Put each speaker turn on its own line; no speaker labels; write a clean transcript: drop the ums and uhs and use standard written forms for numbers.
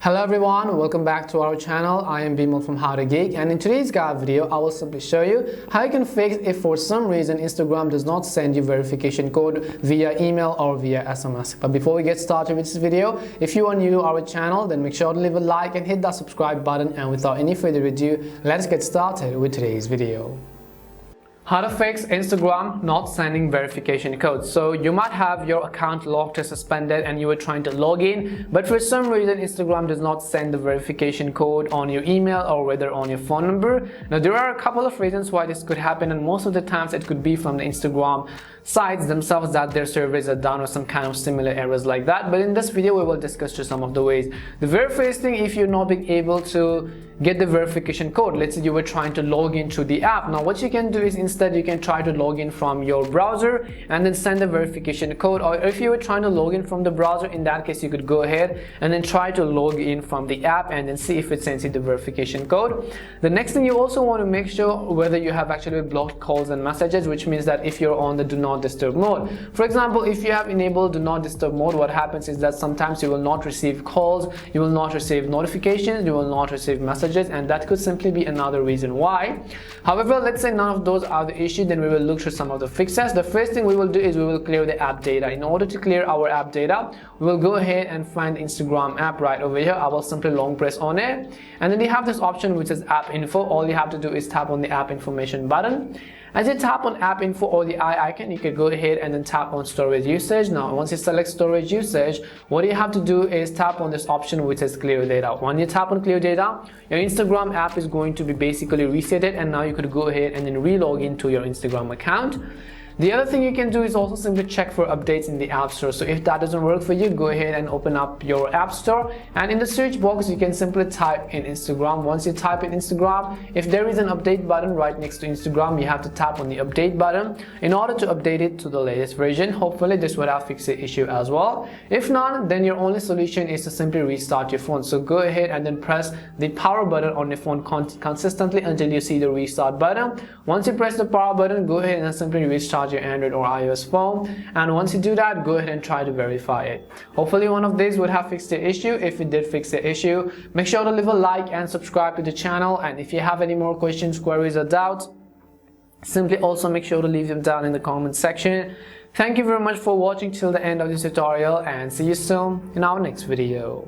Hello everyone, welcome back to our channel. I am Bimal from How to Geek, and in today's guide video I will simply show you how you can fix if for some reason Instagram does not send you verification code via email or via SMS. But before we get started with this video, if you are new to our channel, then make sure to leave a like and hit that subscribe button, and without any further ado, let's get started with today's video. How to fix Instagram not sending verification codes. So you might have your account locked or suspended and you were trying to log in, but for some reason Instagram does not send the verification code on your email or whether on your phone number. Now there are a couple of reasons why this could happen, and most of the times it could be from the Instagram sites themselves that their servers are down or some kind of similar errors like that. But in this video we will discuss just some of the ways. The very first thing, if you're not being able to get the verification code, let's say you were trying to log into the app. Now what you can do is instead you can try to log in from your browser and then send the verification code, or if you were trying to log in from the browser, in that case you could go ahead and then try to log in from the app and then see if it sends you the verification code. The next thing, you also want to make sure whether you have actually blocked calls and messages, which means that if you're on the do not disturb mode. For example, if you have enabled do not disturb mode, what happens is that sometimes you will not receive calls, you will not receive notifications, you will not receive messages, and that could simply be another reason why. However, let's say none of those are the issue, then we will look through some of the fixes. The first thing we will do is we will clear the app data. In order to clear our app data, we will go ahead and find the Instagram app right over here. I will simply long press on it, and then you have this option which is app info. All you have to do is tap on the app information button. As you tap on app info or the eye icon, you can go ahead and then tap on storage usage. Now once you select storage usage, what you have to do is tap on this option which says clear data. When you tap on clear data, your Instagram app is going to be basically resetted, and now you could go ahead and then re-log into your Instagram account. The other thing you can do is also simply check for updates in the App Store. So if that doesn't work for you, go ahead and open up your App Store, and in the search box you can simply type in Instagram. Once you type in Instagram, if there is an update button right next to Instagram, you have to tap on the update button in order to update it to the latest version. Hopefully this would have fixed the issue as well. If not, then your only solution is to simply restart your phone. So go ahead and then press the power button on your phone consistently until you see the restart button. Once you press the power button, go ahead and simply restart your Android or iOS phone, and once you do that, go ahead and try to verify it. Hopefully one of these would have fixed the issue. If it did fix the issue, make sure to leave a like and subscribe to the channel, and if you have any more questions, queries or doubts, simply also make sure to leave them down in the comment section. Thank you very much for watching till the end of this tutorial, and see you soon in our next video.